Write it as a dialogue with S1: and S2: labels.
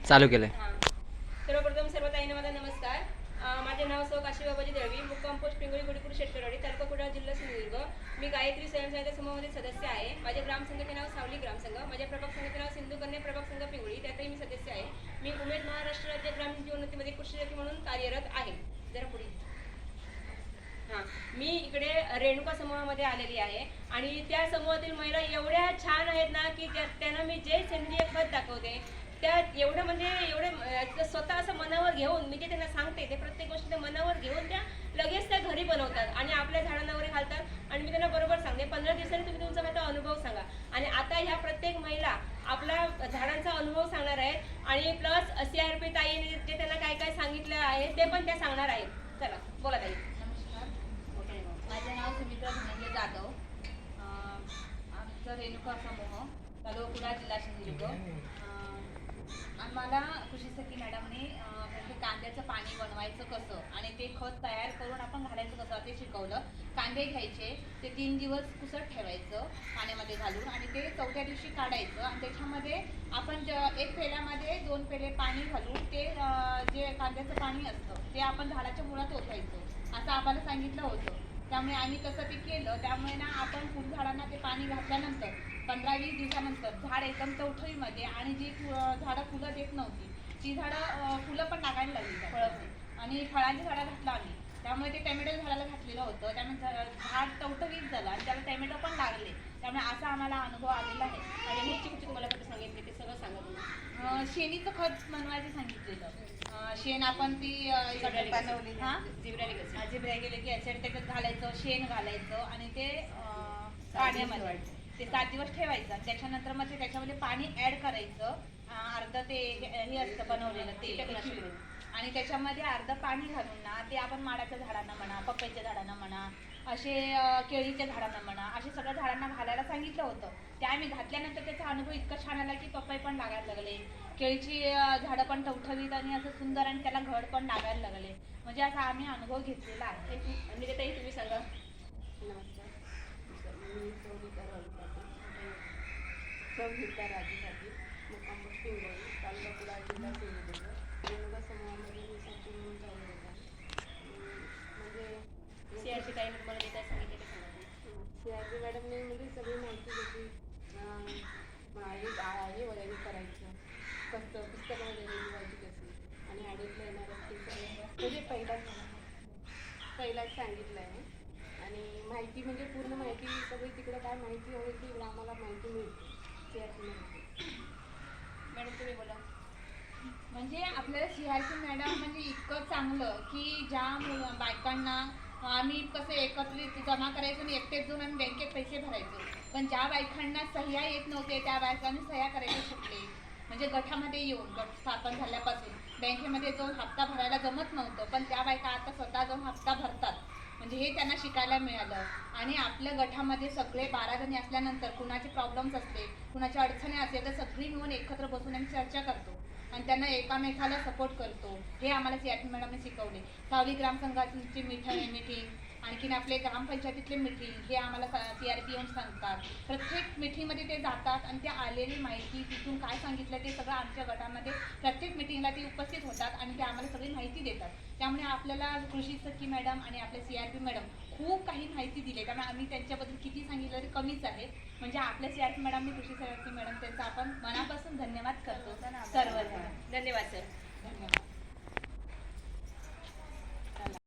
S1: चालू केलं आहे.
S2: सर्वप्रथम सर्व ताईंना माझा नमस्कार. माझे नाव सौ काशी बाबाजी दळवी, मुक्काम पोस्ट पिंगळी गुडीपूर शेतकरवाडी, तालुका कुडाळ, जिल्हा सिंधुदुर्ग. मी गायत्री स्वयंसहायता समूहामध्ये सदस्य आहे. माझ्या ग्रामसंघाचे नाव सावली ग्रामसंघ, माझ्या प्रभाग संघाचे नाव सिंधू कन्या प्रभाग संघ पिंगळी, त्यातही मी सदस्य आहे. मी उमेद महाराष्ट्र राज्य ग्रामीण जीवनोन्नतीमध्ये कृषी सखी म्हणून कार्यरत आहे. जरा पुढे. मी इकडे रेणुका समूहामध्ये आलेली आहे आणि त्या समूहातील महिला एवढ्या छान आहेत ना की त्यांना मी जे सेंद्रिय खत दाखवते त्या एवढं म्हणजे एवढे स्वतः असं मनावर घेऊन मी जे त्यांना सांगते ते प्रत्येक गोष्टी त्या मनावर घेऊन त्या लगेच त्या घरी बनवतात आणि आपल्या झाडांना वगैरे घालतात. आणि मी त्यांना बरोबर सांगते 15 दिवसांनी तुम्ही तुमचा माझा अनुभव सांगा. आणि आता ह्या प्रत्येक महिला आपला झाडांचा अनुभव सांगणार आहेत आणि प्लस CRP ताई जे त्यांना काय काय सांगितलं आहे ते पण त्या सांगणार आहेत. चला बोला ताई.
S3: माझे नाव सुमित्रा धनंजय जाधव. आमचं रेणुका समूह तालुका कुडाळ, जिल्हा सिंधुदुर्ग. आम्हाला कृषी सखी मॅडमने म्हणजे कांद्याचं पाणी बनवायचं कसं आणि ते खत तयार करून आपण घालायचं कसं ते शिकवलं. कांदे घ्यायचे, ते 3 दिवस पुसत ठेवायचं पाण्यामध्ये घालून आणि ते 4थ्या दिवशी काढायचं आणि त्याच्यामध्ये आपण 1 पेल्यामध्ये 2 पेले पाणी घालून ते जे कांद्याचं पाणी असतं ते आपण झाडाच्या मुळात ओतायचं असं आम्हाला सांगितलं होतं. त्यामुळे आम्ही तसं ते केलं. त्यामुळे ना आपण फुलझाडांना ते पाणी घातल्यानंतर 15-20 दिवसानंतर झाड एकदम चौठळीमध्ये आणि जी झाडं फुलं देत नव्हती ती झाडं फुलं पण लागायला लागली फळं आणि फळांची झाडं घातलं आम्ही. त्यामुळे ते टॅमॅटो झाडाला घातलेलं होतं. त्यामुळे झाड टवटवीत झालं आणि त्याला टॅमॅटो पण लागले. त्यामुळे असा आम्हाला अनुभव आलेला आहे.
S2: आणि मी तुम्हाला कसं सांगितले ते सगळं सांगा तुम्ही.
S3: शेणीचं खत बनवायचं सांगितलेलं. शेण आपण ती
S2: बनवली
S3: जिब्रॅगिक ॲसिड त्याच्यात घालायचं, शेण घालायचं आणि ते पाण्यामध्ये ते 7 दिवस ठेवायचं. त्याच्यानंतर मग ते त्याच्यामध्ये पाणी ऍड करायचं. अर्ध ते हे असतं बनवलेलं ते आणि त्याच्यामध्ये अर्ध पाणी घालून ना ते आपण माडाच्या झाडांना म्हणा, पपईच्या झाडांना म्हणा, असे केळीच्या झाडांना म्हणा, असे सगळ्या झाडांना घालायला सांगितलं होतं. ते आम्ही घातल्यानंतर त्याचा अनुभव इतका छान आला की पपई पण लागायला लागले, केळीची झाडं पण टवठवीत आणि असं सुंदर आणि त्याला घड पण लागायला लागले. म्हणजे असा आम्ही अनुभव घेतलेला आहे.
S2: आणि ते ताई तुम्ही सांगा.
S4: नमस्कार. मी सौमित्रा राजू पाटील, मुक्काम पोस्ट पिंगळी, तालुका कुडाळ, जिल्हा सिंधुदुर्ग. रेणुका समूहामध्ये मी सखी म्हणून कार्यरत आहे. म्हणजे
S2: CRP ताई तुम्हाला जे काय सांगितले ते सांगा.
S4: CRP मॅडमने म्हणजे सगळी माहिती दिली. हे वगैरे करायचं कसं पुस्तकामध्ये लिहायची कशी आणि ॲडिटला येणारं ते सगळं म्हणजे पहिलाच सांगितलं आहे. आणि माहिती म्हणजे पूर्ण माहिती सगळी तिकडे काय माहिती हवी ती आम्हाला माहिती मिळते.
S2: मॅडम तुम्ही बोला.
S3: म्हणजे आपल्याला CRP मॅडम म्हणजे इतकं चांगलं की ज्या बायकांना आम्ही कसं एकत्रित जमा करायचो आणि एकटेच जाऊन आम्ही बँकेत पैसे भरायचो, पण ज्या बायकांना सह्या येत नव्हते त्या बायकांनी सह्या करायला शिकले. म्हणजे गटामध्ये येऊन गट स्थापन झाल्यापासून बँकेमध्ये जाऊन हप्ता भरायला जमत नव्हतं, पण त्या बायका आता स्वतः जाऊन हप्ता भरतात. म्हणजे हे त्यांना शिकायला मिळालं. आणि आपल्या गटामध्ये सगळे 12 जणी असल्यानंतर कुणाचे प्रॉब्लेम्स असले, कुणाच्या अडचणी असले तर सगळी मिळून एकत्र बसून आम्ही चर्चा करतो आणि त्यांना एकामेकाला सपोर्ट करतो. हे आम्हाला CRP मॅडमने शिकवले. सावली ग्रामसंघाची मीटिंग, आणखीन आपले ग्रामपंचायतीतले मीटिंग हे आम्हाला CRP येऊन सांगतात. प्रत्येक मीटिंगमध्ये ते जातात आणि ते आलेली माहिती तिथून काय सांगितलं ते सगळं आमच्या गटामध्ये प्रत्येक मीटिंगला ते उपस्थित होतात आणि ते आम्हाला सगळी माहिती देतात. त्यामुळे आपल्याला कृषी सखी मॅडम आणि आपले CRP मॅडम खूप काही माहिती दिली. त्यामुळे आम्ही त्यांच्याबद्दल किती सांगितलं तरी कमीच आहे. म्हणजे आपल्या CRP मॅडमने कृषी सखी मॅडम त्यांचा आपण मनापासून धन्यवाद करतो सर्व.
S2: धन्यवाद सर.